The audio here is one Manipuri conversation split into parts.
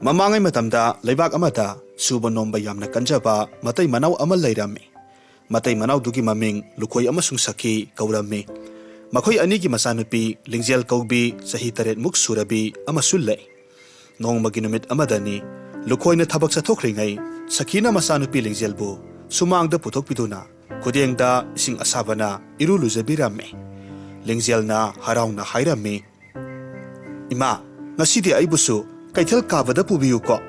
Mamangai matamda leibak amata suba nomba yamna kanjaba matai manau ama leirami. Matai manau dugi maming lukhoi amasung sakhi kaurami. Makhoi anigi masanupi lingjel kaubi sahi taret muk surabi amasul lei. Nongmagi numit amadani lukhoi na thabak sathokringai sakhina masanupi lingjelbu sumangda puthok piduna khudengda ising asabana iru lujabirami. Lingjelna harauna hairami. Ima ngasidi aibusu Kaithel kabada pubiyu ko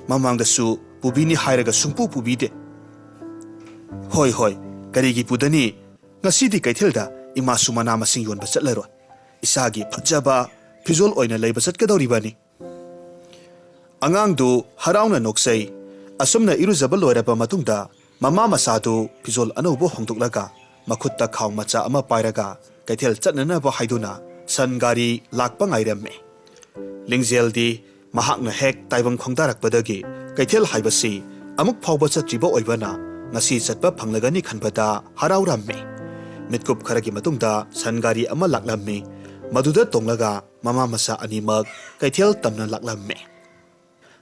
mamangdasu pubini hairaga sungpu pubide hoi karigi pudani ngasidi kaithelda imasu mana masing yonba chatlaro isagi phajaba phizol oina leiba chatkadoribani angangdu harauna noksai asumna irujaba loiraba matungda mama masadu phizol anaubo hongdoklaga makhutta khaw macha ama pairaga kaithel chatnana ba haiduna sangari lakpa ngairamme lingjeldi Mahakna hek taibang khongdarak badagi kaithel haibasi amuk phawba chatriba oibana ngasi chatpa phanglagani khanbada harauramme mitkup kharagi matungda sangari ama laklamme maduda tonglaga mama masa animak kaithel tamna laklamme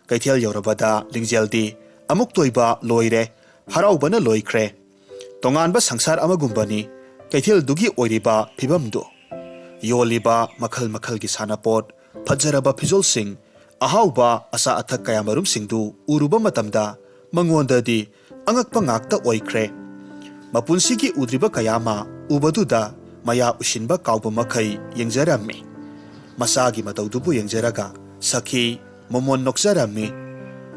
kaithel yorabada lingjeldi amuk toiba loire haraubana loikre tonganba sangsar amagumbani kaithel dugi oiriba phibamdu yoliba makhal gi sanapot phajaraba phizol sing Ahauba asa athak kayamarum singdu uruba matamda mangondadi angakpa ngakta oikre mapunsigi udriba kayama ubaduda maya ushinba kauba makai yengjarami masagi mataudubu yengjaraga sakhi momon nokjarami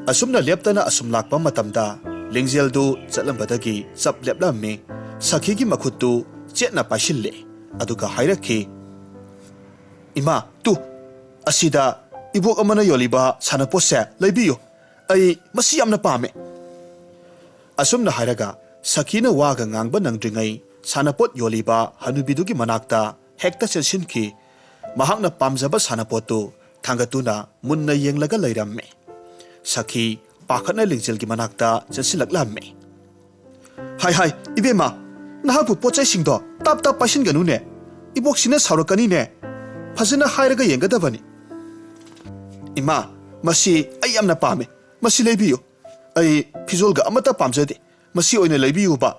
asumna leptana asumlakpa matamda lingjeldu chatlambadagi chap leplami sakhigi makhuttu chetna paishille aduga hairakhi ima tu asida Ibok amana yoliba sanapose leibiyo ai masi yamna pame asumna hairaga sakhina waga ngangba nangdringai sanapot yoliba hanubidugi manakta hekta chelsinki mahakna pamjaba sanapotu thangatuna munna yenglaga leiramme sakhi pakhatna lingjelgi manakta chelsilaklamme hai ibema nahapu pochai singdo tap pasin ganune ibok sina saurakani ne phajana hairaga yengadabani Ima, masi ay amna pame, masi leibiyo. Ay phizolga amata pamjade, masi oina leibiyo ba.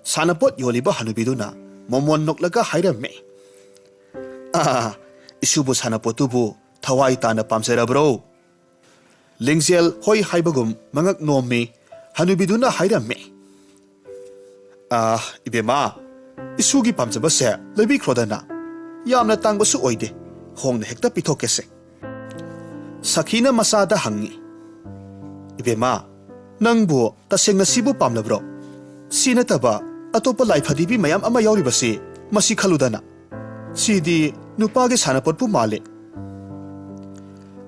Sanapot yoliba hanubiduna, momon noklaga hairamme. Isubu sanapotubu, thawai tana pamjara bro. Lingjel hoi haibagum mangak nomi, hanubiduna hairamme. Ibema, isugi pamjaba se leibi krodana. Yamna tangbasu oide, hong na hekta pitokese. Sakhina masada hangi ibema nangbu tasengna sibu pamlabro sinataba atopa laifadibi mayam ama yauribasi masi khaludana sidi nupage sanapotpu male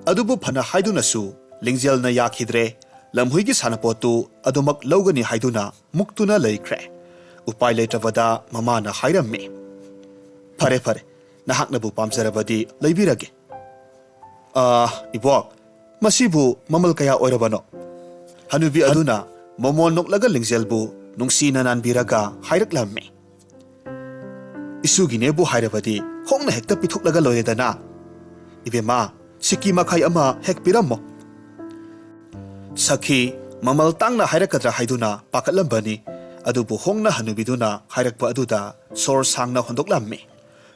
adubu phana haidunasu lingjelna yakhidre lamhuigi sanapotu adumak lawgani haiduna muktuna leikre upai leitravada mamana hairamme phare nahaknabu pamjarabadi leibirage ibok masibu mamal kaya oirabano hanubi aduna momon noklaga lingjelbu nungsina nanbiraga hairaklamme isugine bu hairabadi hongna hekta pithuklaga loyedana ibema siki makhai ama hek pirammo sakhi mamal tangna hairakadra haiduna pakatlambani adubu hongna hanubiduna hairakpa aduda sor sangna hondoklamme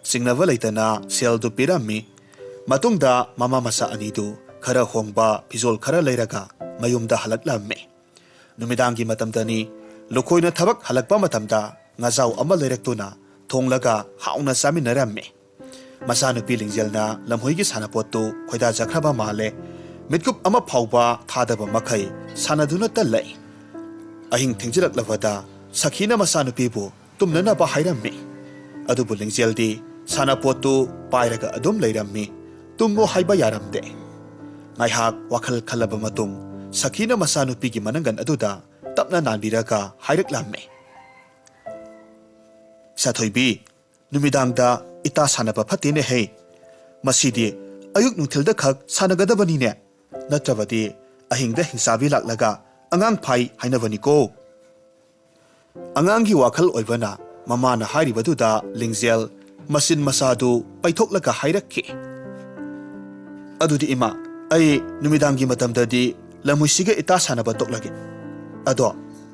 singnava leitana seldu pirammi Matungda mama masa anidu khara hongba phizol khara leiraga mayumda halaklamme numidangi matamdani lokhoina thabak halakpa matamda ngajau ama leirektuna thonglaga hauna saminaramme masanupi lingjelna lamhoigi sanapottu khoida jakraba male mitkup ama phauba thadaba makhai sanaduna talai ahing thingjilaklawada sakhina masanupi bu tumnana ba hairamme adubu lingjeldi sanapottu pairaga adum leirammi Tummo haiba yaramde. Ngaihak wakal khalaba matung sakhina masanupigi manangan aduda tapna nanbiraga hairaklamme. Sathoibi numidangda ita sanapa phatine hei. Masidi ayuk nungthilda khak sanagadabani ne. Natravadi ahingda hingsabi laklaga angang phai hainabani ko. Angangi wakal oibana mamana hairibaduda lingjel masin masadu paithok laga hairakki. Adudi ima ꯑꯩ ꯅꯨꯃꯤꯗꯥꯡꯒꯤ ꯃꯇꯝꯗꯗꯤ ꯂꯝꯍꯨꯏꯁꯤꯒ ꯏꯇꯥ ꯁꯥꯟꯅꯕ ꯇꯣꯛꯂꯒꯦ ꯑꯗꯣ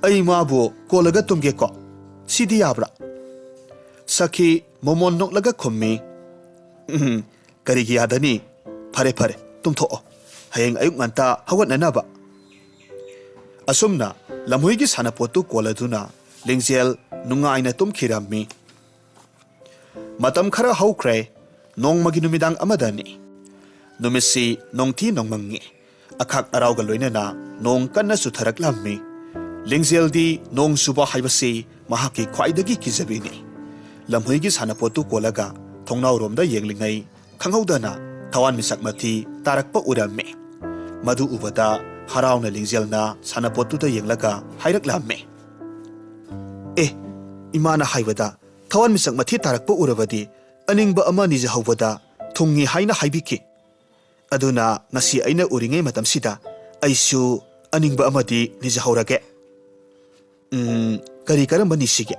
ꯑꯩ ꯃꯥꯕꯨ ꯀꯣꯜꯂꯒ ꯇꯨꯝꯒꯦꯀꯣ ꯁꯤꯗꯤ ꯌꯥꯕ꯭ꯔꯥ ꯁꯈꯤ ꯃꯣꯃꯣꯟ ꯅꯣꯛꯂꯒ ꯈꯨꯝꯃꯤ ꯀꯔꯤꯒꯤ ꯌꯥꯗꯅꯤ ꯐꯔꯦ ꯐꯔꯦ ꯇꯨꯝꯊꯣꯛꯑꯣ ꯍꯌꯦꯡ ꯑꯌꯨꯛ ꯉꯟꯇꯥ ꯍꯧꯒꯠꯅꯅꯕ ꯑꯁꯨꯝꯅ ꯂꯝꯍꯨꯏꯒꯤ ꯁꯥꯟꯅꯄꯣꯠꯇꯨ ꯀꯣꯜꯂꯗꯨꯅ ꯂꯤꯡꯖꯦꯜ ꯅꯨꯡꯉꯥꯏꯅ ꯇꯨꯝꯈꯤꯔꯝꯃꯤ ꯃꯇꯝ ꯈꯔ ꯍꯧꯈ꯭ꯔꯦ ꯅꯣꯡꯃꯒꯤ ꯅꯨꯃꯤꯗꯥꯡ ꯑꯃꯗꯅꯤ ꯅꯨꯃꯤꯠꯁꯤ ꯅꯣꯡꯊꯤ ꯅꯣꯡꯃꯪꯉꯤ ꯑꯈꯥꯛ ꯑꯔꯥꯎꯒ ꯂꯣꯏꯅꯅ ꯅꯣꯡ ꯀꯟꯅ ꯆꯨꯊꯔꯛꯂꯝꯃꯤ ꯂꯤꯡꯖꯦꯜꯗꯤ ꯅꯣꯡ ꯆꯨꯕ ꯍꯥꯏꯕꯁꯤ ꯃꯍꯥꯛꯀꯤ ꯈ꯭ꯋꯥꯏꯗꯒꯤ ꯀꯤꯖꯕꯤꯅꯤ ꯂꯝꯍꯨꯏꯒꯤ ꯁꯥꯟꯅꯄꯣꯠꯇꯨ ꯀꯣꯜꯂꯒ ꯊꯣꯡꯅꯥꯎꯔꯣꯝꯗ ꯌꯦꯡꯂꯤꯉꯩ ꯈꯪꯍꯧꯗꯅ ꯊꯋꯥꯟꯃꯤꯆꯥꯛ ꯃꯊꯤ ꯇꯥꯔꯛꯄ ꯎꯔꯝꯃꯤ ꯃꯗꯨ ꯎꯕꯗ ꯍꯔꯥꯎꯅ ꯂꯤꯡꯖꯦꯜꯅ ꯁꯥꯟꯅꯄꯣꯠꯇꯨꯗ ꯌꯦꯡꯂꯒ ꯍꯥꯏꯔꯛꯂꯝꯃꯤ ꯑꯦ ꯏꯃꯥꯅ ꯍꯥꯏꯕꯗ ꯊꯋꯥꯟꯃꯤꯆꯥꯛ ꯃꯊꯤ ꯇꯥꯔꯛꯄ ꯎꯔꯕꯗꯤ ꯑꯅꯤꯡꯕ ꯑꯃ ꯅꯤꯖꯍꯧꯕꯗ ꯊꯨꯡꯉꯤ ꯍꯥꯏꯅ ꯍꯥꯏꯕꯤꯈꯤ ꯑꯗꯨꯅ ꯉꯁꯤ ꯑꯩꯅ ꯎꯔꯤꯉꯩ ꯃꯇꯝꯁꯤꯗ ꯑꯩꯁꯨ ꯑꯅꯤꯡꯕ ꯑꯃꯗꯤ ꯅꯤꯖꯍꯧꯔꯒꯦ ꯀꯔꯤ ꯀꯔꯝꯕ ꯅꯤꯁꯤꯒꯦ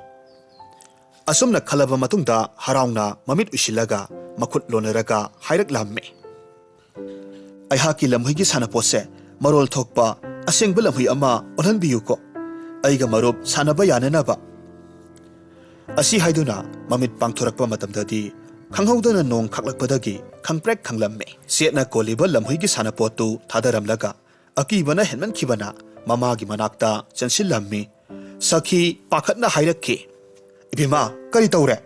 ꯑꯁꯨꯝꯅ ꯈꯜꯂꯕ ꯃꯇꯨꯡꯗ ꯍꯔꯥꯎꯅ ꯃꯃꯤꯠ ꯎꯏꯁꯤꯜꯂꯒ ꯃꯈꯨꯠ ꯂꯣꯟꯅꯔꯒ ꯍꯥꯏꯔꯛꯂꯝꯃꯤ ꯑꯩꯍꯥꯛꯀꯤ ꯂꯝꯍꯨꯏꯒꯤ ꯁꯥꯟꯅꯄꯣꯠꯁꯦ ꯃꯔꯣꯜ ꯊꯣꯛꯄ ꯑꯁꯦꯡꯕ ꯂꯝꯍꯨꯏ ꯑꯃ ꯑꯣꯜꯍꯟꯕꯤꯌꯨꯀꯣ ꯑꯩꯒ ꯃꯔꯨꯞ ꯁꯥꯟꯅꯕ ꯌꯥꯅꯅꯕ ꯑꯁꯤ ꯍꯥꯏꯗꯨꯅ ꯃꯃꯤꯠ ꯄꯥꯡꯊꯣꯔꯛꯄ ꯃꯇꯝꯗꯗꯤ ꯈꯪꯍꯧꯗꯅ ꯅꯣꯡ ꯈꯥꯛꯂꯛꯄꯗꯒꯤ ꯈꯪꯄ꯭ꯔꯦꯛ ꯈꯪꯂꯝꯃꯤ ꯆꯦꯠꯅ ꯀꯣꯜꯂꯤꯕ ꯂꯝꯍꯨꯏꯒꯤ ꯁꯥꯟꯅꯄꯣꯠꯇꯨ ꯊꯥꯗꯔꯝꯂꯒ ꯑꯀꯤꯕꯅ ꯍꯦꯟꯃꯟꯈꯤꯕꯅ ꯃꯃꯥꯒꯤ ꯃꯅꯥꯛꯇ ꯆꯦꯟꯁꯤꯜꯂꯝꯃꯤ ꯁꯈꯤ ꯄꯥꯈꯠꯅ ꯍꯥꯏꯔꯛꯈꯤ ꯏꯕꯦꯝꯃ ꯀꯔꯤ ꯇꯧꯔꯦ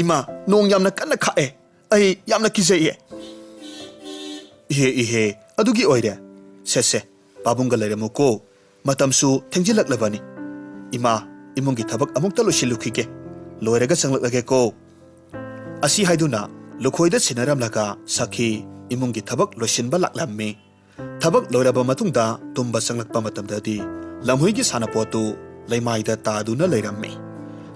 ꯏꯃꯥ ꯅꯣꯡ ꯌꯥꯝꯅ ꯀꯟꯅ ꯈꯥꯛꯑꯦ ꯑꯩ ꯌꯥꯝꯅ ꯀꯤꯖꯩꯌꯦ ꯏꯍꯦ ꯑꯗꯨꯒꯤ ꯑꯣꯏꯔꯦ ꯁꯦ ꯄꯥꯕꯨꯡꯒ ꯂꯩꯔꯝꯃꯨꯀꯣ ꯃꯇꯝꯁꯨ ꯊꯦꯡꯖꯤꯜꯂꯛꯂꯕꯅꯤ ꯏꯃꯥ ꯏꯃꯨꯡꯒꯤ ꯊꯕꯛ ꯑꯃꯨꯛꯇ ꯂꯣꯏꯁꯤꯜꯂꯨꯈꯤꯒꯦ ꯂꯣꯏꯔꯒ ꯆꯪꯂꯛꯂꯒꯦꯀꯣ ꯑꯁꯤ ꯍꯥꯏꯗꯨꯅ ꯂꯨꯈꯣꯏꯗ ꯁꯤꯟꯅꯔꯝꯂꯒ ꯁꯈꯤ ꯏꯃꯨꯡꯒꯤ ꯊꯕꯛ ꯂꯣꯏꯁꯤꯟꯕ ꯂꯥꯛꯂꯝꯃꯤ ꯊꯕꯛ ꯂꯣꯏꯔꯕ ꯃꯇꯨꯡꯗ ꯇꯨꯝꯕ ꯆꯪꯂꯛꯄ ꯃꯇꯝꯗꯗꯤ ꯂꯝꯍꯨꯏꯒꯤ ꯁꯥꯟꯅꯄꯣꯠꯇꯨ ꯂꯩꯃꯥꯏꯗ ꯇꯥꯗꯨꯅ ꯂꯩꯔꯝꯃꯤ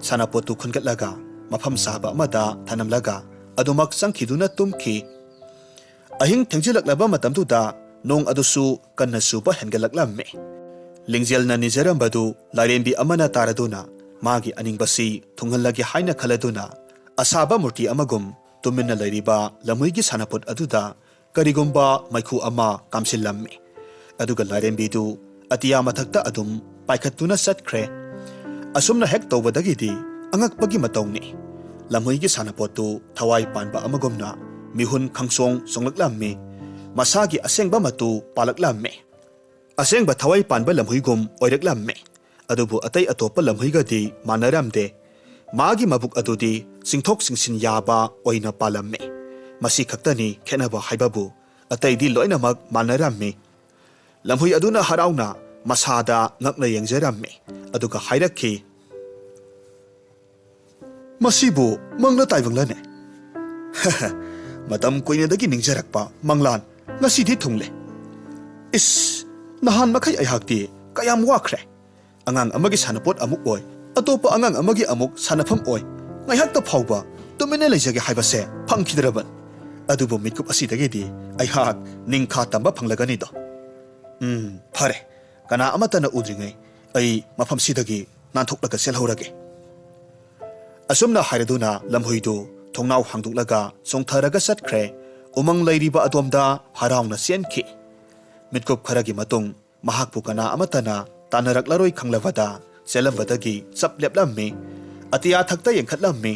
ꯁꯥꯟꯅꯄꯣꯠꯇꯨ ꯈꯨꯟꯒꯠꯂꯒ ꯃꯐꯝ ꯆꯥꯕ ꯑꯃꯗ ꯊꯅꯝꯂꯒ ꯑꯗꯨꯃꯛ ꯆꯪꯈꯤꯗꯨꯅ ꯇꯨꯝꯈꯤ ꯑꯍꯤꯡ ꯊꯦꯡꯖꯤꯜꯂꯛꯂꯕ ꯃꯇꯝꯗꯨꯗ ꯅꯣꯡ ꯑꯗꯨꯁꯨ ꯀꯟꯅ ꯆꯨꯕ ꯍꯦꯟꯒꯠꯂꯛꯂꯝꯃꯤ ꯂꯤꯡꯖꯦꯜꯅ ꯅꯤꯖꯔꯝꯕꯗꯨ ꯂꯥꯏꯔꯦꯝꯕꯤ ꯑꯃꯅ ꯇꯥꯔꯗꯨꯅ ꯃꯥꯒꯤ ꯑꯅꯤꯡꯕꯁꯤ ꯊꯨꯡꯍꯜꯂꯒꯦ ꯍꯥꯏꯅ ꯈꯜꯂꯗꯨꯅ ꯑꯁꯥꯕ ꯃꯨꯔꯇꯤ ꯑꯃꯒꯨꯝ ꯇꯨꯃꯤꯟꯅ ꯂꯩꯔꯤꯕ ꯂꯝꯍꯨꯏꯒꯤ ꯁꯥꯟꯅꯄꯣꯠ ꯑꯗꯨꯗ ꯀꯔꯤꯒꯨꯝꯕ ꯃꯩꯈꯨ ꯑꯃ ꯀꯥꯝꯁꯤꯜꯂꯝꯃꯤ ꯑꯗꯨꯒ ꯂꯥꯏꯔꯦꯝꯕꯤꯗꯨ ꯑꯇꯤꯌꯥ ꯃꯊꯛꯇ ꯑꯗꯨꯝ ꯄꯥꯏꯈꯠꯇꯨꯅ ꯆꯠꯈ꯭ꯔꯦ ꯑꯁꯨꯝꯅ ꯍꯦꯛ ꯇꯧꯕꯗꯒꯤꯗꯤ ꯑꯉꯛꯄꯒꯤ ꯃꯇꯧꯅꯤ ꯂꯝꯍꯨꯏꯒꯤ ꯁꯥꯟꯅꯄꯣꯠꯇꯨ ꯊꯋꯥꯏ ꯄꯥꯟꯕ ꯑꯃꯒꯨꯝꯅ ꯃꯤꯍꯨꯟ ꯈꯪꯆꯣꯡ ꯆꯣꯡꯂꯛꯂꯝꯃꯤ ꯃꯁꯥꯒꯤ ꯑꯁꯦꯡꯕ ꯃꯇꯨ ꯄꯥꯜꯂꯛꯂꯝꯃꯤ ꯑꯁꯦꯡꯕ ꯊꯋꯥꯏ ꯄꯥꯟꯕ ꯂꯝꯍꯨꯏꯒꯨꯝ ꯑꯣꯏꯔꯛꯂꯝꯃꯤ ꯑꯗꯨꯕꯨ ꯑꯇꯩ ꯑꯇꯣꯞꯄ ꯂꯝꯍꯨꯏꯒꯗꯤ ꯃꯥꯟꯅꯔꯝꯗꯦ ꯃꯥꯒꯤ ꯃꯕꯨꯛ ꯑꯗꯨꯗꯤ ꯆꯤꯡꯊꯣꯛ ꯆꯤꯡꯁꯤꯟ ꯌꯥꯕ ꯑꯣꯏꯅ ꯄꯥꯜꯂꯝꯃꯤ ꯃꯁꯤ ꯈꯛꯇꯅꯤ ꯈꯦꯠꯅꯕ ꯍꯥꯏꯕꯕꯨ ꯑꯇꯩꯗꯤ ꯂꯣꯏꯅꯃꯛ ꯃꯥꯟꯅꯔꯝꯃꯤ ꯂꯝꯍꯨꯏ ꯑꯗꯨꯅ ꯍꯔꯥꯎꯅ ꯃꯁꯥꯗ ꯉꯛꯅ ꯌꯦꯡꯖꯔꯝꯃꯤ ꯑꯗꯨꯒ ꯍꯥꯏꯔꯛꯈꯤ ꯃꯁꯤꯕꯨ ꯃꯪꯂ ꯇꯥꯏꯕꯪꯂꯅꯦ ꯃꯇꯝ ꯀꯨꯏꯅꯗꯒꯤ ꯅꯤꯡꯖꯔꯛꯄ ꯃꯪꯂꯥꯟ ꯉꯁꯤꯗꯤ ꯊꯨꯡꯂꯦ ꯏꯁ ꯅꯍꯥꯟ ꯃꯈꯩ ꯑꯩꯍꯥꯛꯇꯤ ꯀꯌꯥꯝ ꯋꯥꯈ꯭ꯔꯦ ꯑꯉꯥꯡ ꯑꯃꯒꯤ ꯁꯥꯟꯅꯄꯣꯠ ꯑꯃꯨꯛ ꯑꯣꯏ ꯑꯇꯣꯞꯄ ꯑꯉꯥꯡ ꯑꯃꯒꯤ ꯑꯃꯨꯛ ꯁꯥꯟꯅꯐꯝ ꯑꯣꯏ ꯉꯥꯏꯍꯥꯛꯇ ꯐꯥꯎꯕ ꯇꯨꯃꯤꯟꯅ ꯂꯩꯖꯒꯦ ꯍꯥꯏꯕꯁꯦ ꯐꯪꯈꯤꯗ꯭ꯔꯕꯅꯤ ꯑꯗꯨꯕꯨ ꯃꯤꯠꯀꯨꯞ ꯑꯁꯤꯗꯒꯤꯗꯤ ꯑꯩꯍꯥꯛ ꯅꯤꯡꯈꯥ ꯇꯝꯕ ꯐꯪꯂꯒꯅꯤꯗꯣ ꯐꯔꯦ ꯀꯅꯥ ꯑꯃꯠꯇꯅ ꯎꯗ꯭ꯔꯤꯉꯩ ꯑꯩ ꯃꯐꯝꯁꯤꯗꯒꯤ ꯅꯥꯟꯊꯣꯛꯂꯒ ꯆꯦꯜꯍꯧꯔꯒꯦ ꯑꯁꯨꯝꯅ ꯍꯥꯏꯔꯗꯨꯅ ꯂꯝꯍꯨꯏꯗꯨ ꯊꯣꯡꯅꯥꯎ ꯍꯥꯡꯗꯣꯛꯂꯒ ꯆꯣꯡꯊꯔꯒ ꯆꯠꯈ꯭ꯔꯦ ꯎꯃꯪ ꯂꯩꯔꯤꯕ ꯑꯗꯣꯝꯗ ꯍꯔꯥꯎꯅ ꯆꯦꯟꯈꯤ ꯃꯤꯠꯀꯨꯞ ꯈꯔꯒꯤ ꯃꯇꯨꯡ ꯃꯍꯥꯛꯄꯨ ꯀꯅꯥ ꯑꯃꯠꯇꯅ ꯇꯥꯟꯅꯔꯛꯂꯔꯣꯏ ꯈꯪꯂꯕꯗ ꯆꯦꯜꯂꯝꯕꯗꯒꯤ ꯆꯞ ꯂꯦꯞꯂꯝꯃꯤ ꯑꯇꯤꯌꯥ ꯊꯛꯇ ꯌꯦꯡꯈꯠꯂꯝꯃꯤ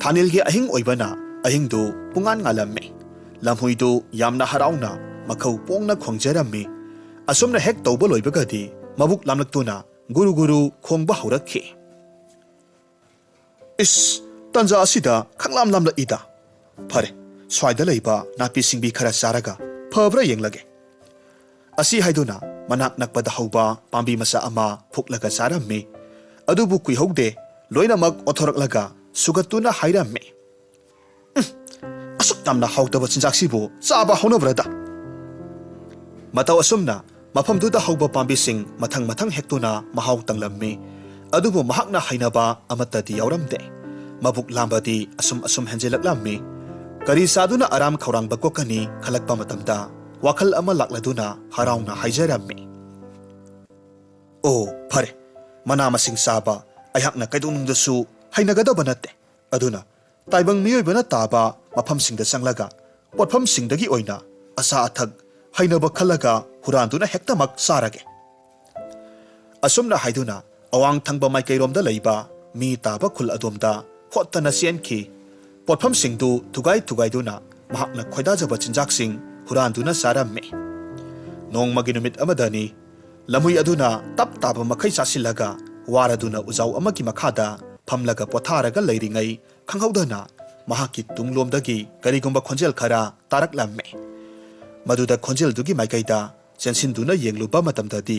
ꯊꯥꯅꯤꯜꯒꯤ ꯑꯍꯤꯡ ꯑꯣꯏꯕꯅ ꯑꯍꯤꯡꯗꯨ ꯄꯨꯡꯉꯥꯟ ꯉꯥꯜꯂꯝꯃꯤ ꯂꯝꯍꯨꯏꯗꯨ ꯌꯥꯝꯅ ꯍꯔꯥꯎꯅ ꯃꯈꯧ ꯄꯣꯡꯅ ꯈꯣꯡꯖꯔꯝꯃꯤ ꯑꯁꯨꯝꯅ ꯍꯦꯛ ꯇꯧꯕ ꯂꯣꯏꯕꯒꯗꯤ ꯃꯕꯨꯛ ꯂꯥꯝꯂꯛꯇꯨꯅ ꯒꯨꯔꯨ ꯒꯨꯔꯨ ꯈꯣꯡꯕ ꯍꯧꯔꯛꯈꯤ ꯏꯁ ꯇꯟꯖꯥ ꯑꯁꯤꯗ ꯈꯪꯂꯥꯝ ꯂꯥꯝꯂꯛꯏꯗ ꯐꯔꯦ ꯁ꯭ꯋꯥꯏꯗ ꯂꯩꯕ ꯅꯥꯄꯤ ꯁꯤꯡꯕꯤ ꯈꯔ ꯆꯥꯔꯒ ꯐꯕ꯭ꯔꯥ ꯌꯦꯡꯂꯒꯦ ꯑꯁꯤ ꯍꯥꯏꯗꯨꯅ ꯃꯅꯥꯛ ꯅꯛꯄꯗ ꯍꯧꯕ ꯄꯥꯝꯕꯤ ꯃꯆꯥ ꯑꯃ ꯐꯨꯛꯂꯒ ꯆꯥꯔꯝꯃꯤ ꯑꯗꯨꯕꯨ ꯀꯨꯏꯍꯧꯗꯦ ꯂꯣꯏꯅꯃꯛ ꯑꯣꯊꯣꯔꯛꯂꯒ ꯁꯨꯒꯠꯇꯨꯅ ꯍꯥꯏꯔꯝꯃꯤ ꯑꯁꯨꯛ ꯌꯥꯝꯅ ꯍꯥꯎꯇꯕ ꯆꯤꯟꯖꯥꯛꯁꯤꯕꯨ ꯆꯥꯕ ꯍꯧꯅꯕ꯭ꯔꯗ ꯃꯇꯧ ꯑꯁꯨꯝꯅ ꯃꯐꯝꯗꯨꯗ ꯍꯧꯕ ꯄꯥꯝꯕꯤꯁꯤꯡ ꯃꯊꯪ ꯃꯊꯪ ꯍꯦꯛꯇꯨꯅ ꯃꯍꯥꯎ ꯇꯪꯂꯝꯃꯤ ꯑꯗꯨꯕꯨ ꯃꯍꯥꯛꯅ ꯍꯩꯅꯕ ꯑꯃꯠꯇꯗꯤ ꯌꯥꯎꯔꯝꯗꯦ ꯃꯕꯨꯛ ꯂꯥꯝꯕꯗꯤ ꯑꯁꯨꯝ ꯍꯦꯟꯖꯤꯜꯂꯛꯂꯝꯃꯤ ꯀꯔꯤ ꯆꯥꯗꯨꯅ ꯑꯔꯥꯝ ꯈꯧꯔꯥꯡꯕ ꯀꯣꯛꯀꯅꯤ ꯈꯜꯂꯛꯄ ꯃꯇꯝꯗ ꯋꯥꯈꯜ ꯑꯃ ꯂꯥꯛꯂꯗꯨꯅ ꯍꯔꯥꯎꯅ ꯍꯥꯏꯖꯔꯝꯃꯤ ꯑꯣ ꯐꯔꯦ ꯃꯅꯥ ꯃꯁꯤꯡ ꯆꯥꯕ ꯑꯩꯍꯥꯛꯅ ꯀꯩꯗꯧꯅꯨꯡꯗꯁꯨ ꯍꯩꯅꯒꯗꯕ ꯅꯠꯇꯦ ꯑꯗꯨꯅ ꯇꯥꯏꯕꯪ ꯃꯤꯑꯣꯏꯕꯅ ꯇꯥꯕ ꯃꯐꯝꯁꯤꯡꯗ ꯆꯪꯂꯒ ꯄꯣꯠꯐꯝꯁꯤꯡꯗꯒꯤ ꯑꯣꯏꯅ asa athak hainaba khalaga huranduna hektamak sarage asumna haiduna awang thangba maikairomda leiba mi taba khul adomda hotana sienki potpham singdu thugai duna mahakna khoida jaba chinjak sing huranduna saramme nongmagi numit amadani lamhui aduna tap taba makhai chasilaga waraduna uzau amaki makhada phamlaga potharaga leiringai khanghaudana mahaki tunglomdagi karigumba khonjel khara tarak lamme maduda khonjel dugi maikaida chensinduna yengluba matamdadi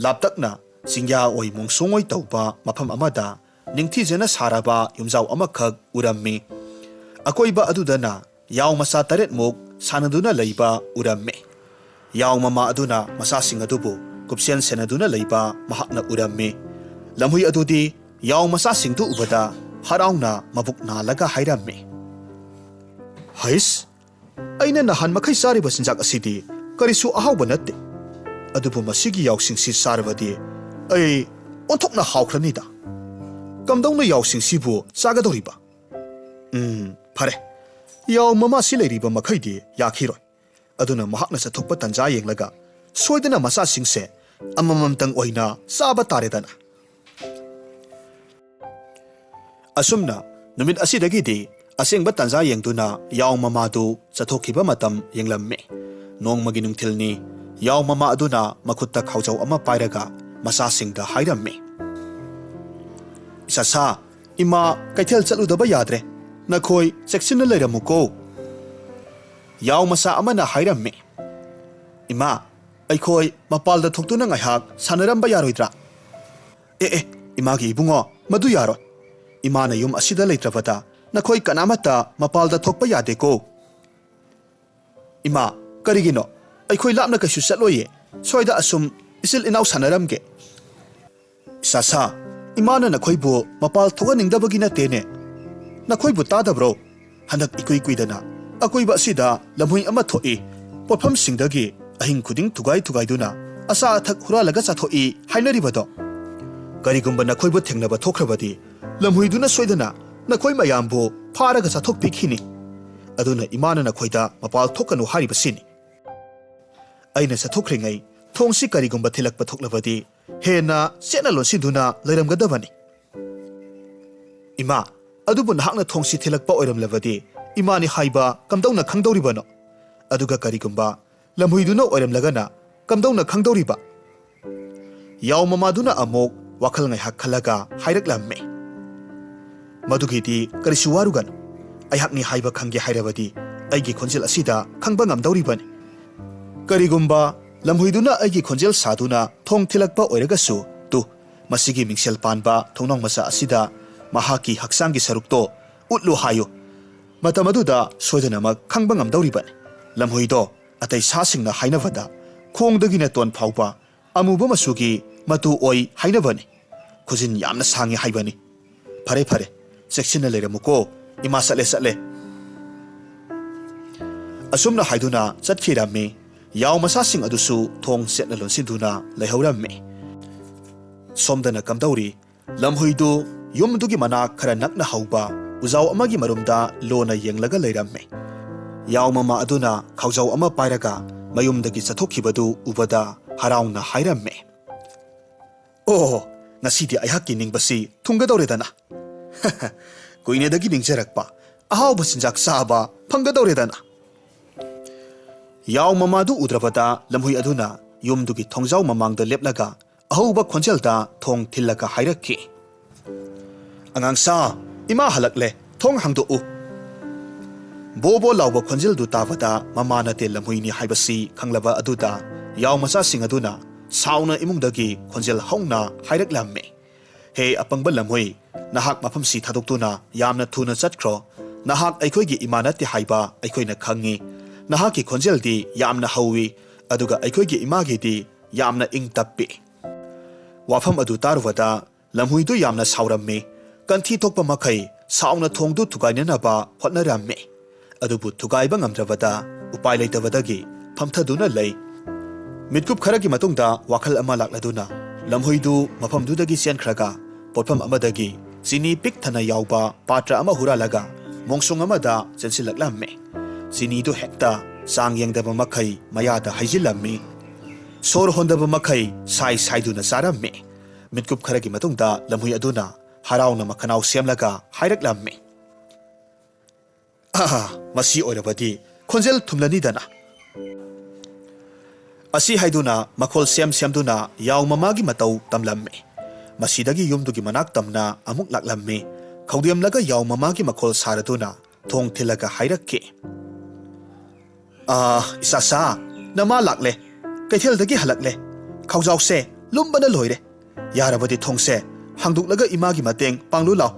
laptakna singya oi mungsongoi tauba mafam amada ningthi jena saraba yumjau amakhak urammi akoiba adudana yaw masa taret muk sanaduna leiba uramme yaw mama aduna masa sing adubu kupsian senaduna leiba mahakna uramme lamhui adudi yaw masa singtu ubada harauna mabuk nalaga hairamme hais aina nahan makhai sari basinjak asidi karisu ahawba natte adubu masigi yaw singsi sarvadi ai onthokna hawkhrani da kamdongna yaw singsibu sagadoriba phare yaw mama si leiriba makhaidi yakhiroi aduna mahakna sathokpa tanja yenglaga soidana masa singse amamamtang oina saba taredana asumna numit asidagi di asengba tanja yengduna yaw mama du chathokhiba matam yenglamme nongmagi nungthilni yaw mama aduna makhutta khawjau ama pairaga masa singda hairamme isasa ima kaithel chaludaba yadre nakhoi section leiramuko yaw masa amana hairamme ima aikhoi mapalda thoktuna ngaihak sanaramba yaroidra imagi ibungo madu yaro imana yum asida leitrabata nakhoi kanamata mapalda thokpa yadeko ima karigino aikhoi lapna kaishu chatloye soida asum isil inaw sanaramge sasa imana nakhoibu mapal thoga ningdabagi natene nakhoibu tadabro hanak ikui kuidana akoiba asida lamhui ama thoi potpham singdagi ahing khuding thugai duna asa athak huralaga chathoi hainaribado karigumba nakhoibu thengnaba thokhrabadi lamhui duna soidana nakhoi mayambu pharaga chathok pikhini aduna imana nakhoida mapal thokanu haribasini aina chathokringai thongsi karigumba thilakpa thoklabadi hena sena lonsiduna leiramgadabani ima adubu nahakna thongsi thilakpa oiramlabadi imani haiba kamdongna khangdoribano aduga karigumba lamhuiduna oiramlagana kamdongna khangdoriba yaw mamaduna amok wakhal ngai hakhalaga hairaklamme madugidi karisuwarugan aihakni haiba khangge hairabadi aigi khonjel asida khangba ngamdoribani karigumba lamhuiduna aigi khonjel saduna thong thilakpa oiragasu tu masigi mingsel panba thongnong masa asida mahaki haksangi sarukto utlu hayo matamaduda soidanamak khangba ngamdoribani lamhuido atai sasingna hainavada khongdagina ton phawba amuba masugi matu oi hainabani khujin yamna sangi haibani phare section leiramuko ima sale asumna haiduna chatkirami yaw masa sing adusu thong setna lonsinduna leihauramme somdana kamdauri lamhuidu yumdugi mana khara nakna hauba uzaw amagi marumda lona yenglaga leiramme yaw mama aduna khawjaw ama pairaga mayumdagi chathokhibadu ubada harauna hairamme ngasidi aihakki ningbasi thungadauredana koinedagi ningjarakpa ahawba sinjak saba phanggadauredana yaw mamadu udrabata lamhui aduna yumdugi thongjaw mamangda leplaga ahawba khonjelda thong thillaga hairakki angangsa ima halakle thong hangdu u bobo lawba khonjel du tabada mamana te lamhuini haibasi khanglaba aduda yaw macha sing aduna sauna imungdagi khonjel hauna hairaklamme he apangba lamhui nahak mafam si thadoktuna yamna thuna chatkro nahak aikhoigi imanati haiba aikhoina khangi nahaki khonjel di yamna hawi aduga aikhoigi imagi di yamna ingtappi wafam adu tarwada lamhuidu yamna sauramme kanthi thokpa makhai sauna thongdu thugainana ba hotnaramme adubu thugaiba ngamrabada upai leitabadagi phamthaduna lei mitkup kharagi matungda wakhal ama lakladuna lamhuidu mafamdudagi siankhraga potpham amadagi sini pik thana yawba patra ama huralaga mongsung amada chensilaklamme sini du hekta sang yengdaba makai mayada haijilammi sor hondaba makai sai saiduna sarammi mitkup kharagi matungda lamhui aduna harauna makanau semlaga hairaklammi masi oirabadi khonjel thumlani dana asi haiduna makhol semduna yaw mamagi matau tamlammi masidagi yumdugi manak tamna amuk laklammi khawdiamlaga yaw mamagi makhol saraduna thong thilaga hairakki isasa nama lakle kaithel halakle khawjaw se lumbana loire yarabadi thongse hangduklaga imagi mateng panglu law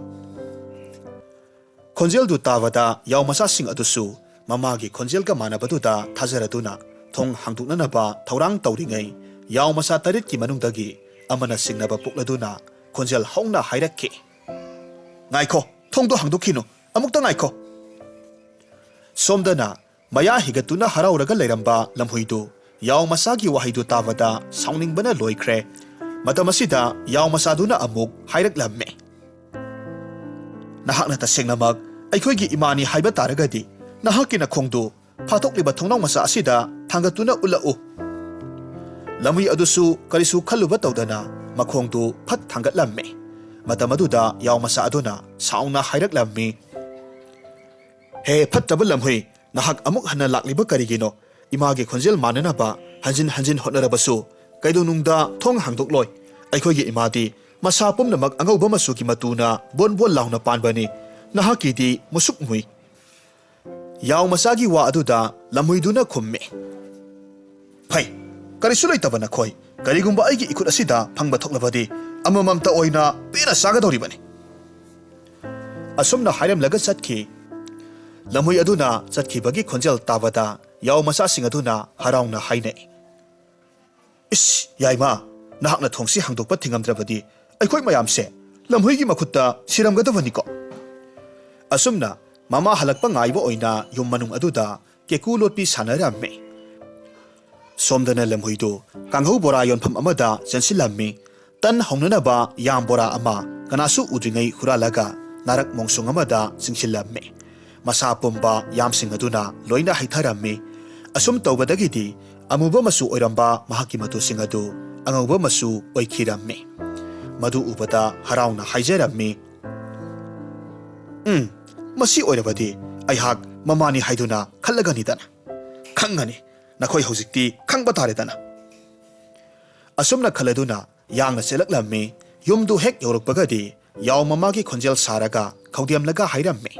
khonjel du tawada yaw masa sing adusu mamagi khonjel ka manabaduda thajaraduna thong hangduknana ba thaurang tawringai yaw masa tarit ki manungdagi amana singnaba pukladuna khonjel haungna hairakki ngaikho thongdo hangdukhino amukta ngaikho somdana maya higatuna harauraga leiramba lamhuidu yaw masagi wahaidu tawada sauningbana loikre matamasida yaw masaduna amuk hairaklamme nahakna tasengnamak aikhoigi imani haiba taragadi nahakina khongdu phathokliba thongnau masa asida thangatuna ulau lamhui adusu karisu khaluba tawdana makhongdu phat thangatlamme matamaduda yaw masa aduna sauna hairaklammi he phattaba lamhui nahak amuk hana lakliba karigino imagi khonjel manana ba hanjin hotnarabasu kaidonungda thong hangdokloi aikhoigi imadi masa pumnamak angauba masuki matuna bon launa panbani nahakidi musuk mui yaw masagi wa aduda lamhuiduna khumme phai karisu leitabana khoi karigumba aigi ikut asida phangba thoklabadi amamamta oina pena sagadoribani asumna hairam laga satki lamhui aduna chatkibagi khonjel tabada yaw masa sing aduna harauna haine is yaima nahakna thongsi hangdokpa thingamdrabadi aikhoi mayamse lamhuigi makhutta siramgadabani ko asumna mama halakpa ngaiba oina yum manung aduda keku lotpi sanaramme somdana lamhuidu kanghau bora yonpham amada jansilammi tan hongnana ba yam bora ama kanasu udringai huralaga narak mongsung amada singsilamme masa pumba yamsing aduna loina haitharamme asum tawbadagidi amuba masu oiramba mahaki matu singadu angauba masu oikhiramme madu ubada harauna haijarammi masi oirabadi aihak mamani haiduna khallagani dana khangani nakhoi hojikti khangba tare dana asumna khaladuna yangna selaklammi yumdu hek yorukpagadi yaw mamagi khonjel saraga khawdiamlaga hairamme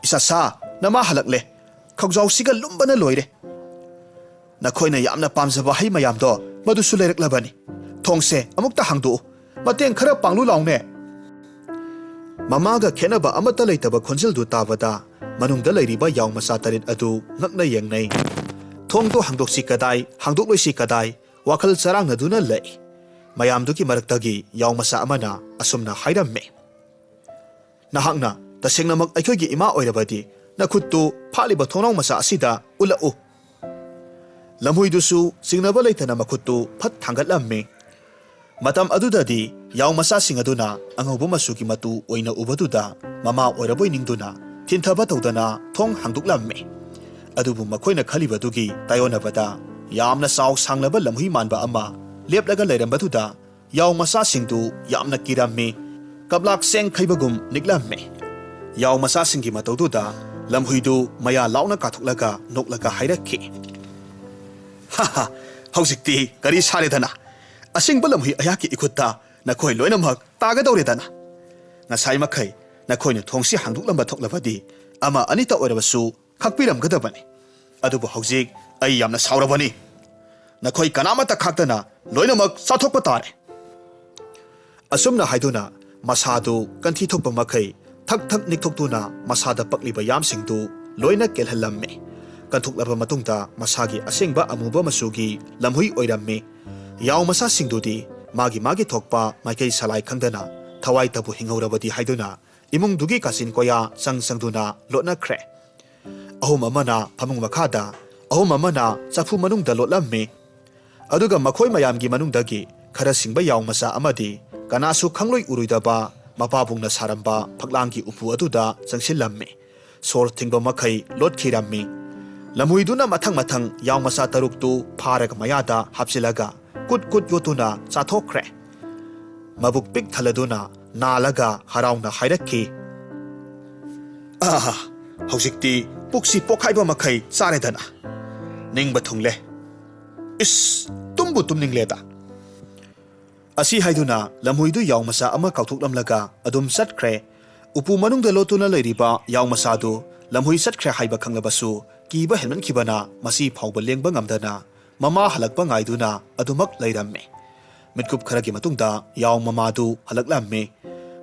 isasa nama halakle khawjaw siga lumbana loire nakhoina yamna pamjaba hai mayamdo madu suleireklabani thongse amukta hangdu mateng khara panglu laune mamaga khenaba amata leitaba khonjel du tabada manungda leiriba yaw masa tarit adu ngakna yengnai thongdo hangdoksi kadai hangdokloisi kadai wakhal charang naduna lei mayamduki maraktagi yaw masa amana asumna hairamme nahakna tasengnamak aikhoigi ima oirabadi nakhuttu phaliba thonau masa asida ulau lamhuidusu singnaba leitana makhuttu phat thangatlamme matam adudadi yaw masa singaduna angauba masuki matu oina ubaduda mama oiraboi ningduna thinthaba tawdana thong hangduklamme adubu makhoina khalibadugi tayonabada yamna saw sanglaba lamhui manba ama leplaga leirambaduda yaw masa singdu yamna kiramme kablak seng khaibagum niklamme yaw masa singi matawduda lamhuidu maya launa kathoklaga noklaga hairakki hausikti kari saredana asingba lamhui ayaki ikutta nakhoi loinamak tagadauredana ngasai makhai nakhoina thongsi hangduklamba thoklabadi ama anita oirabasu khakpiramgadabani adubu haujik ai yamna saurabani nakhoi kanamata khaktana loinamak sathokpa tare asumna haiduna masadu kanthi thokpa makhai thak nikthokduna masada pakliba yamsingdu loina kelhalamme kanthokhlaba matungda masagi asengba amuba masugi lamhui oiramme yaw masa singdudi magi thokpa maikei salai khangdana thawai tabu hingaurabadi haiduna imungdugi kasin koya sangduna lotna khre ahum amana phamung makhada ahum amana chafu manungda lotlamme aduga makhoi mayamgi manungdagi khara singba yaw masa amadi kanasu khangloi uruidaba mapabungna saramba phaklangi upu aduda changsilamme sor thingba makai lot khirammi lamhuiduna mathang mathang yaw masa taruk tu pharaga mayada hapsilaga kut kut yotuna chathokre mabuk pik thaladuna nalaga harauna hairakhi hausikti puksi pokhaiba makai saredana ningba thungle is tumbu tumningleda asi haiduna lamhuidu yaw masa ama kauthuklamlaga adum satkre upu manungda lotuna leiriba yaw masa du lamhui satkre haiba khanglabasu kiba helman kibana masi phauba lengba ngamdana mama halakpa ngaiduna adumak leiramme mitkup kharagi matungda yaw mama du halaklamme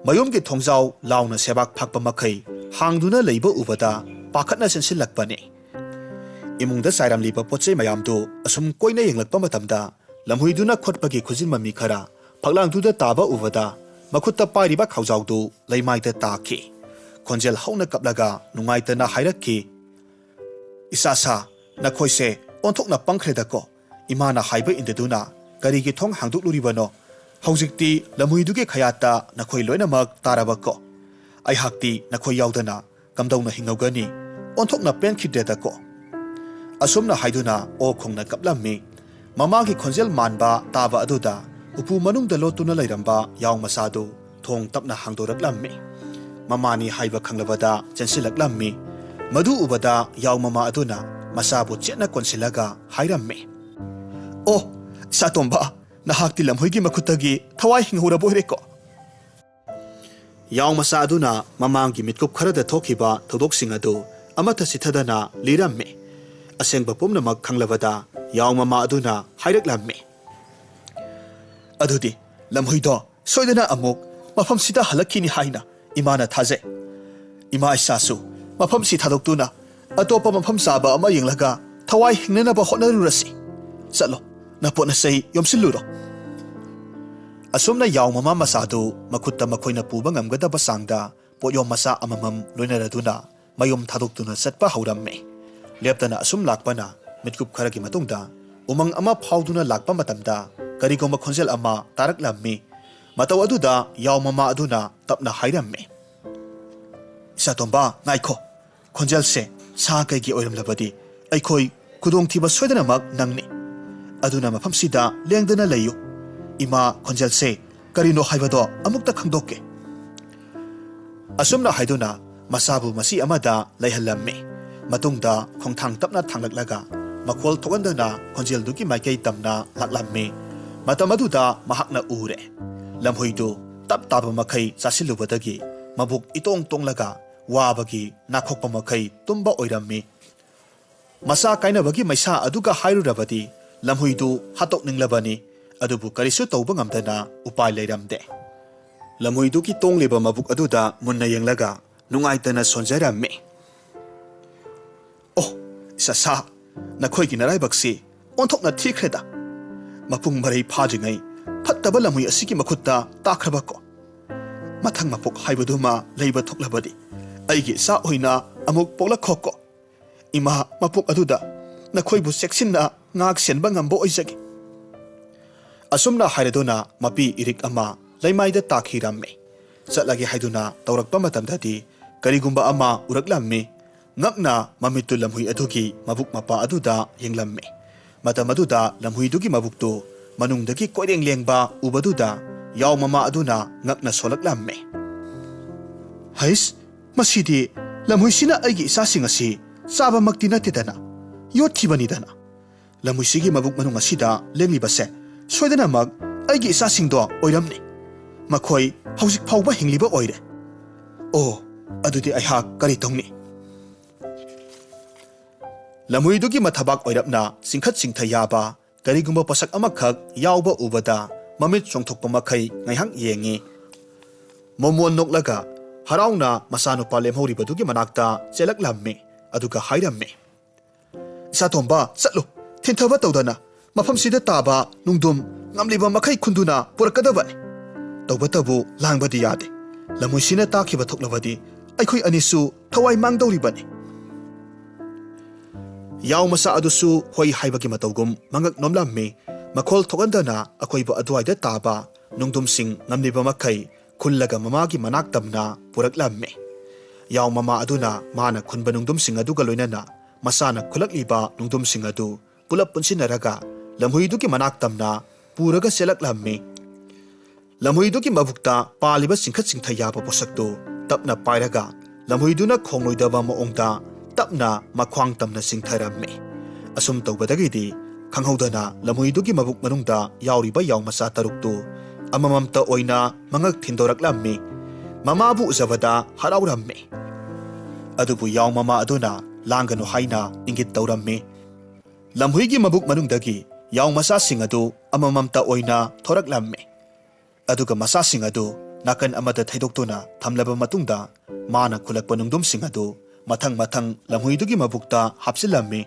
mayumgi thongjaw launa sebak phakpa makai hangduna leiba ubada pakhatna sensilakpani imungda sairam liba pochei mayam du asum koina yenglakpa matamda lamhuiduna khotpagi khujin mami khara phaklang da taba ubada makhutta pairiba khawjaw du leimaida takhi khonjel hauna kaplaga nungaitana hairakhi isasa nakhoise onthokna pangkhreda ko imana haiba indeduna karigi thong hangduk luribano haujikti lamhuiduge khayata nakhoi loinamak taraba ko ai hakti nakhoi yaudana kamdawna hingawgani onthokna pen khideda ko asumna haiduna o khongna kaplammi mamagi khonjel manba taba aduda upu manungda lotuna leiramba yaw masadu thong tapna hangdoraklammi mamani haiba khanglabada chensilaklammi madu ubada yaw mama aduna masabu chetna konsilaga hairammi o satomba nahakti lamhoigi makhutagi thawai hinghura boireko yaw masa aduna mamangi mitkup kharada thokiba thodok singadu amata sithadana lirammi asengba pumnamak khanglabada yaw mama aduna hairaklammi adudi lamhoido soidana amuk mafam sida halakkini haina imana thaje ima isasu mafam si thadoktuna atopa mafam saba ama yenglaga thawai hingnana ba hotnarurasi chalo napona sei yomsiluro asumna yaw mama masadu makhutta makhoina puba ngamgada basangda poyom masa amamam loinaraduna mayom thadoktuna satpa hauramme leptana asum lakpana mitkup kharagi matungda umang ama phauduna lakpa matamda karigoma khonjel ama taraklammi mataw aduda yaw mama aduna tapna hairamme satomba ngaikho khonjel se sa kai gi oiram labadi aikhoi kudong thiba soidana mak nangni aduna mafam sida lengdana layu ima khonjel se karino haibado amukta khangdokke asumna haiduna masabu masi amada laihallamme matungda khongthang tapna thanglaklaga makhol thogandana khonjel duki maikai tamna laklamme matamaduda mahakna ure lamhoidu tap taba makai chasilubadagi mabuk itong tonglaga wabagi nakhokpa makai tumba oirammi masa kainabagi maisa aduga hairurabadi lamhoidu hatok ninglabani adubu karisu tawba ngamdana upai leiramde lamhoidu ki tongleba mabuk aduda munna yenglaga nungaitana sonjairammi oh sasa nakhoi ki narai baksi onthokna thikreda mapung marai phajingai phattaba lamhui asiki makhutta takhrabako mathang mapok haibaduma leiba thoklabadi aigi sa oina amuk pokla khokko ima mapok aduda nakhoibu seksinna ngak senba ngambo oijagi asumna hairaduna mapi irik ama leimaida takhiramme chatlagi haiduna tawrakpa matamdadi karigumba ama uraklammi ngakna mamitu lamhui adugi mabuk mapa aduda yenglamme matamaduda lamhui dugi mabuktu manungdagi koireng lengba ubaduda yaw mama aduna ngakna solaklamme hais masidi lamhui sina aigi isasing asi saba makti natedana yotkibani dana lamhui sigi mabuk manung asida lenglibase soidana mag aigi isasing do oiramni makhoi haujik phauba hingliba oire o adudi aihak kari tongni lamhuidugi mathabak oirapna singkhat singthayaba karigumba pasak amakhak yawba ubada mamit chongthokpa makhai ngaihak yengi momon noklaga harauna masanu palemhori badugi manakta chelaklammi aduga hairamme satomba chatlu thinthaba tawdana mafam sida taba nungdum ngamliba makhai khunduna purakadabani tawbatabu langbadi yade lamuisina takhiba thoklabadi aikhoi anisu thawai mangdawribani yaw masa adusu hoi haibagi matawgum mangak nomlammi makhol thogandana akoiba adwaida taba nungdum sing ngamliba makhai khullaga mamagi manak tamna puraklammi yaw mama aduna mana khunba nungdum sing adu ga loinana masana khulak liba nungdum sing adu pulap punsinaraga lamhui du ki manak tamna puraga selak lammi lamhui du ki mabukta paliba singkhat singtha yaba posaktu tapna pairaga lamhui du na khongloidaba maongda tapna makhwang tamna singtharammi asum tawbadagi di khanghaudana lamhui du ki mabuk manungda yawriba yaw masa taruktu amamamta oina mangak thindorak lammi mama bu uzavada haraurammi adubu yaw mama aduna langanu haina ingit tawrammi lamhui gi mabuk manungdagi yaw masa sing adu amamamta oina thorak lammi aduga masa sing adu nakan amada thaidoktuna thamlaba matungda mana khulakpa nungdum sing adu mathang mathang lamhui du gi mabukta hapsilammi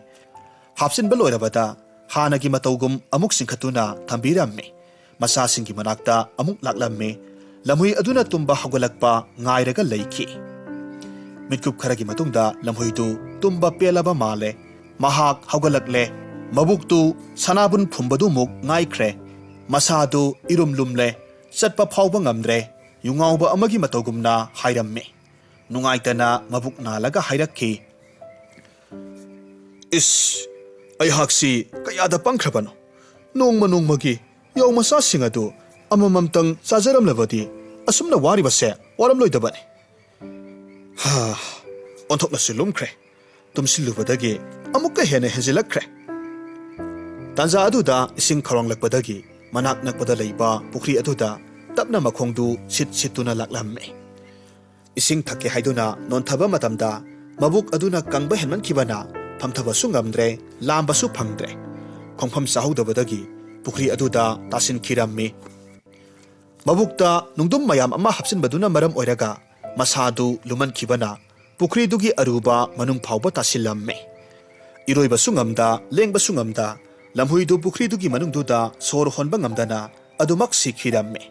hapsin baloirabada hana gi matawgum amuk singkhatuna thambirammi masa singi manakta amuk laklammi lamhui aduna tumba hagolakpa ngairaga leiki mitkup kharagi matungda lamhui du tumba pelaba male mahak hagolakle mabuktu sanabun phumbadu muk ngaikhre masadu irumlumle chatpa phawba ngamdre yungawba amagi matawgumna hairammi nungaitana mabuk nalaga hairakki is ai haksi kayada pangkhrabano nongmagi yaw masa sing adu amamamtang chajaram labadi asumna wari base waram loidabani ha onthokna silumkhre tumsilubadagi amukka hena hezilakkhre tanza aduda ising kharong lakpadagi manak nakpada leiba pukhri aduda tapna makhongdu situna laklamme ising thakke haiduna nonthaba matamda mabuk aduna kangba henman kibana phamthaba sungamdre lamba su phangdre khongpham sahodabadagi pukhri aduda tasin khirammi mabukta nungdum mayam ama hapsin baduna maram oiraga masadu luman khibana pukhri dugi aruba manung phawba tasilamme iroiba sungamda lengba sungamda lamhui du pukhri dugi manung duda sor honba ngamdana adumak sikhiramme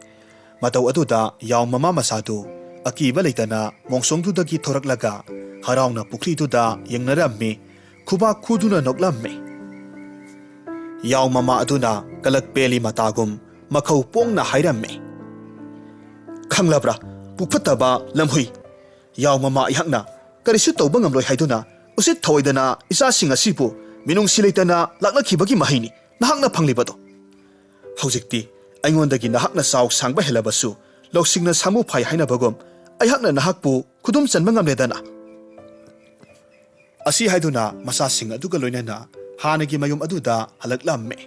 mataw aduda yaw mama masadu akiba leitana mongsong dudagi thoraklaga harauna pukhri duda yengnarammi khuba khuduna noklamme yaw mama aduna kalak peli matagum makhau pongna hairamme khanglabra pukphataba lamhui yaw mama ihakna karisu tawba ngamloi haiduna usit thawaidana isa singa sipu minung sileitana laklakibagi mahini nahakna phanglibado haujikti aingondagi nahakna saw sangba helabasu loksingna samu phai haina bagom aihakna nahakpu khudum chanba ngamledana asi haiduna masa sing aduga loinana hanagi mayum aduda halaklamme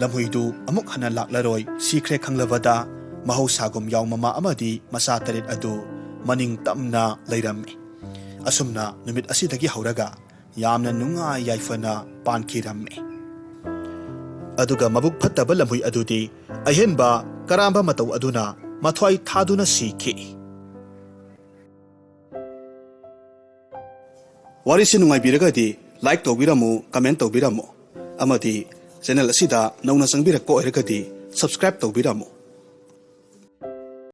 lamhui du amuk hana laklaroi sikre khanglabada mahosagum yaw mama amadi masa tarit adu maning tamna leiramme asumna numit asidagi hauraga yamna nunga yaifana pankiramme aduga mabuk phattaba lamhui adudi ahenba karamba mataw aduna mathwai thaduna sikhi warisi nungai biragadi like tobiramu comment tobiramu amadi channel asida nauna sangbirakko oiragadi subscribe tobiramu